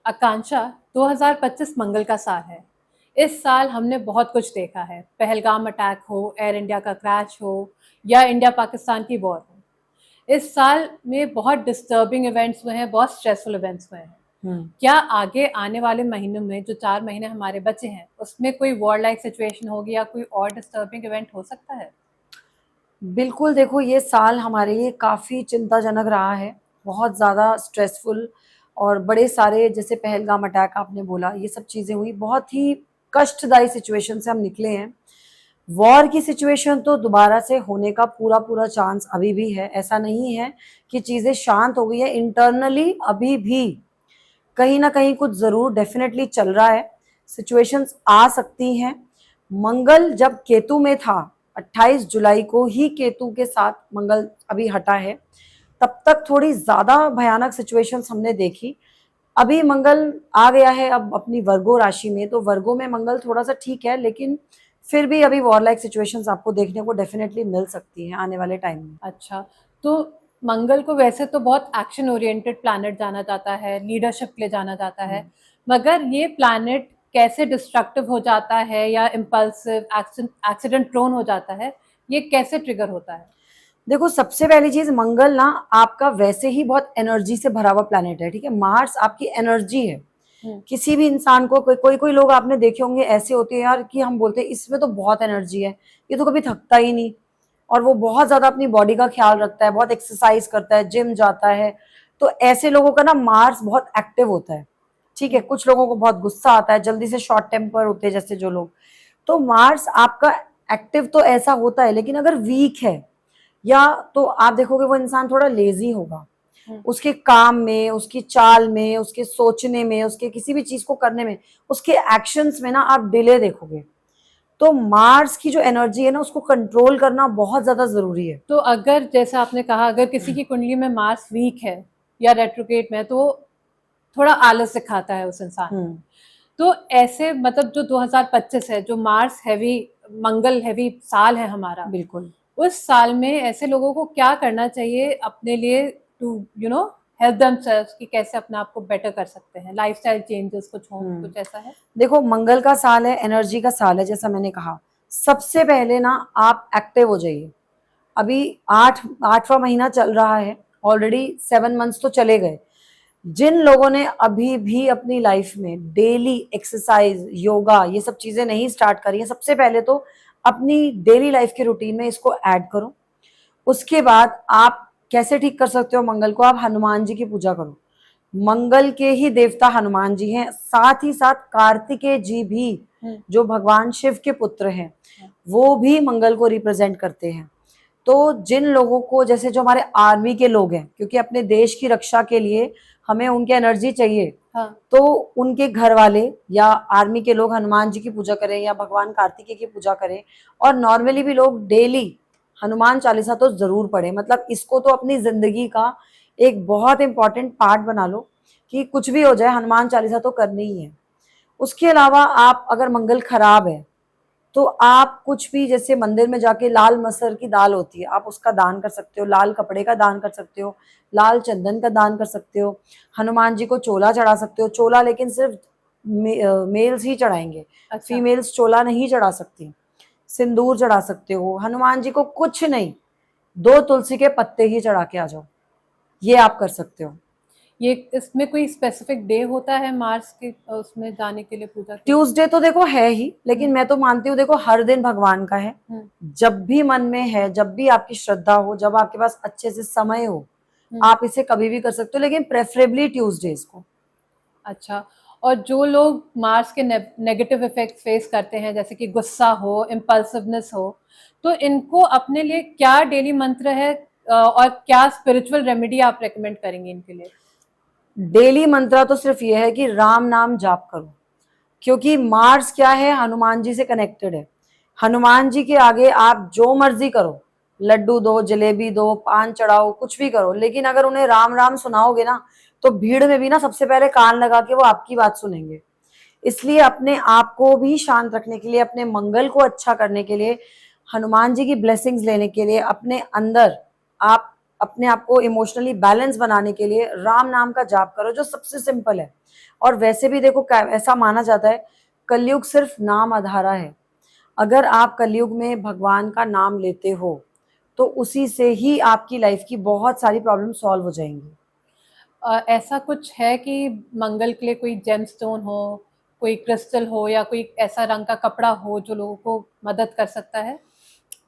आकांक्षा 2025 मंगल का साल है। इस साल हमने बहुत कुछ देखा है। पहलगाम अटैक हो, एयर इंडिया का क्रैश हो या इंडिया पाकिस्तान की वॉर हो। इस साल में बहुत डिस्टर्बिंग इवेंट्स हुए हैं, बहुत स्ट्रेसफुल इवेंट्स हुए हैं। क्या आगे आने वाले महीनों में जो 4 महीने हमारे बचे हैं उसमें कोई वॉर लाइक सिचुएशन होगी या कोई और डिस्टर्बिंग इवेंट हो सकता है? बिल्कुल, देखो ये साल हमारे लिए काफ़ी चिंताजनक रहा है, बहुत ज़्यादा स्ट्रेसफुल और बड़े सारे जैसे पहलगाम अटैक आपने बोला, ये सब चीज़ें हुई, बहुत ही कष्टदायी सिचुएशन से हम निकले हैं। वॉर की सिचुएशन तो दोबारा से होने का पूरा-पूरा चांस अभी भी है, ऐसा नहीं है कि चीज़ें शांत हो गई हैं, इंटरनली अभी भी कहीं न कहीं कुछ ज़रूर डेफ़िनेटली चल रहा है, सिचुएशंस आ सकती हैं। मंगल जब केतु में था, 28 जुलाई को ही केतु के साथ मंगल अभी हटा है, तब तक थोड़ी ज़्यादा भयानक सिचुएशंस हमने देखी। अभी मंगल आ गया है अब अपनी वर्गो राशि में, तो वर्गो में मंगल थोड़ा-सा ठीक है, लेकिन फिर भी अभी वॉर लाइक सिचुएशंस आपको देखने को डेफ़िनेटली मिल सकती हैं आने वाले टाइम में। अच्छा, तो मंगल को वैसे तो बहुत एक्शन ओरिएंटेड प्लैनेट जाना जाता है, लीडरशिप के लिए जाना जाता है, मगर ये प्लैनेट कैसे डिस्ट्रक्टिव हो जाता है या इम्पल्सिव एक्सीडेंट प्रोन हो जाता है, ये कैसे ट्रिगर होता है? देखो सबसे पहली चीज मंगल ना आपका वैसे ही बहुत एनर्जी से भरा हुआ प्लैनेट है, ठीक है। मार्स आपकी एनर्जी है। किसी भी इंसान को कोई कोई लोग आपने देखे होंगे ऐसे होते हैं यार कि हम बोलते हैं इसमें तो बहुत एनर्जी है, ये तो कभी थकता ही नहीं, और वो बहुत ज्यादा अपनी बॉडी का ख्याल रखता है, बहुत एक्सरसाइज करता है, जिम जाता है। तो ऐसे लोगों का ना मार्स बहुत एक्टिव होता है, ठीक है। कुछ लोगों को बहुत गुस्सा आता है, जल्दी से शॉर्ट टेम्पर होते हैं जैसे जो लोग। तो मार्स आपका एक्टिव तो ऐसा होता है, लेकिन अगर वीक है या तो आप देखोगे वो इंसान थोड़ा लेजी होगा, उसके काम में, उसकी चाल में, उसके सोचने में, उसके किसी भी चीज को करने में, उसके एक्शंस में ना आप डिले देखोगे। तो मार्स की जो एनर्जी है ना उसको कंट्रोल करना बहुत ज्यादा जरूरी है। तो अगर जैसा आपने कहा, अगर किसी की कुंडली में मार्स वीक है या रेट्रोग्रेड में है, तो थोड़ा आलस दिखाता है उस इंसान में। तो ऐसे मतलब जो 2025 है, जो मार्स हैवी, मंगल हैवी साल है हमारा, बिल्कुल। उस साल में ऐसे लोगों को क्या करना चाहिए अपने लिए टू हेल्प देमसेल्व्स, कि कैसे अपने आप को बेटर कर सकते हैं, लाइफस्टाइल चेंजेस कुछ हो, कुछ ऐसा है? देखो मंगल का साल है, एनर्जी का साल है, जैसा मैंने कहा। सबसे पहले ना आप एक्टिव हो जाइए। अभी 8वां महीना चल रहा है, ऑलरेडी 7 मंथ्स तो चले गए। जिन लोगों ने अभी भी अपनी लाइफ में डेली एक्सरसाइज, योगा, ये सब चीजें नहीं स्टार्ट करी है, सबसे पहले तो अपनी डेली लाइफ के रूटीन में इसको ऐड करो। उसके बाद आप कैसे ठीक कर सकते हो मंगल को, आप हनुमान जी की पूजा करो। मंगल के ही देवता हनुमान जी हैं, साथ ही साथ कार्तिकेय जी भी जो भगवान शिव के पुत्र हैं, वो भी मंगल को रिप्रेजेंट करते हैं। तो जिन लोगों को, जैसे जो हमारे आर्मी के लोग हैं, क्योंकि अपने देश की रक्षा के लिए हमें उनकी एनर्जी चाहिए, तो उनके घर वाले या आर्मी के लोग हनुमान जी की पूजा करें या भगवान कार्तिकेय की पूजा करें। और नॉर्मली भी लोग डेली हनुमान चालीसा तो जरूर पढ़े, मतलब इसको तो अपनी जिंदगी का एक बहुत इंपॉर्टेंट पार्ट बना लो कि कुछ भी हो जाए हनुमान चालीसा तो करनी ही है। उसके अलावा आप अगर मंगल खराब है तो आप कुछ भी, जैसे मंदिर में जाके लाल मसर की दाल होती है, आप उसका दान कर सकते हो, लाल कपड़े का दान कर सकते हो, लाल चंदन का दान कर सकते हो। हनुमान जी को चोला चढ़ा सकते हो, चोला लेकिन सिर्फ मेल्स ही चढ़ाएंगे, अच्छा। फीमेल्स चोला नहीं चढ़ा सकती। सिंदूर चढ़ा सकते हो हनुमान जी को, कुछ नहीं, 2 तुलसी के पत्ते ही चढ़ा के आ जाओ, ये आप कर सकते हो। ये इसमें कोई स्पेसिफिक डे होता है मार्स के उसमें जाने के लिए, पूजा के लिए? ट्यूसडे तो देखो है ही, लेकिन मैं तो मानती हूँ देखो हर दिन भगवान का है। जब भी मन में है, जब भी आपकी श्रद्धा हो, जब आपके पास अच्छे से समय हो, आप इसे कभी भी कर सकते हो, लेकिन प्रेफरेबली ट्यूसडेज को। अच्छा, और जो लोग मार्स के नेगेटिव इफेक्ट फेस करते हैं, जैसे कि गुस्सा हो, इम्पल्सिवनेस हो, तो इनको अपने लिए क्या डेली मंत्र है और क्या स्पिरिचुअल रेमेडी आप रेकमेंड करेंगे इनके लिए? डेली मंत्र तो सिर्फ ये है कि राम नाम जाप करो, क्योंकि मार्स क्या है, हनुमान जी से कनेक्टेड है। हनुमान जी के आगे आप जो मर्जी करो, लड्डू दो, जलेबी दो, पान चढ़ाओ, कुछ भी करो, लेकिन अगर उन्हें राम राम सुनाओगे ना तो भीड़ में भी ना सबसे पहले कान लगा के वो आपकी बात सुनेंगे। इसलिए अपने आप को भी शांत रखने के लिए, अपने मंगल को अच्छा करने के लिए, हनुमान जी की ब्लेसिंग्स लेने के लिए, अपने अंदर आप अपने आप को इमोशनली बैलेंस बनाने के लिए राम नाम का जाप करो, जो सबसे सिंपल है। और वैसे भी देखो ऐसा माना जाता है कलयुग सिर्फ नाम आधारा है। अगर आप कलयुग में भगवान का नाम लेते हो तो उसी से ही आपकी लाइफ की बहुत सारी प्रॉब्लम सॉल्व हो जाएंगी। ऐसा कुछ है कि मंगल के लिए कोई जेमस्टोन हो, कोई क्रिस्टल हो या कोई ऐसा रंग का कपड़ा हो जो लोगों को मदद कर सकता है?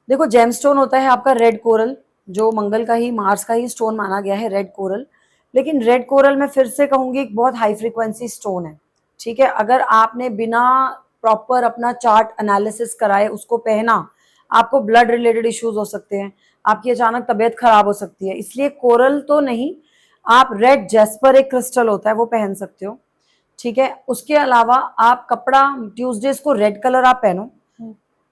देखो जेमस्टोन होता है आपका रेड कोरल, जो मंगल का ही मार्स का ही स्टोन माना गया है रेड कोरल। लेकिन रेड कोरल मैं फिर से कहूंगी एक बहुत हाई फ्रीक्वेंसी स्टोन है, ठीक है। अगर आपने बिना प्रॉपर अपना चार्ट एनालिसिस कराए उसको पहना, आपको ब्लड रिलेटेड इश्यूज हो सकते हैं, आपकी अचानक तबीयत खराब हो सकती है। इसलिए कोरल तो नहीं, आप रेड जेस्पर एक क्रिस्टल होता है वो पहन सकते हो, ठीक है। उसके अलावा आप कपड़ा ट्यूसडेज को रेड कलर आप पहनो।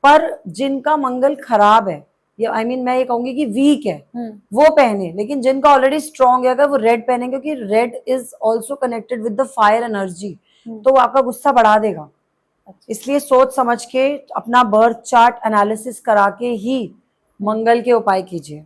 पर जिनका मंगल खराब है या मैं ये कहूंगी कि वीक है, वो पहने। लेकिन जिनका ऑलरेडी स्ट्रांग है अगर वो रेड पहने, क्योंकि red is also connected with the fire energy, तो वो आपका गुस्सा बढ़ा देगा। इसलिए सोच समझ के अपना बर्थ चार्ट एनालिसिस करा के ही मंगल के उपाय कीजिए।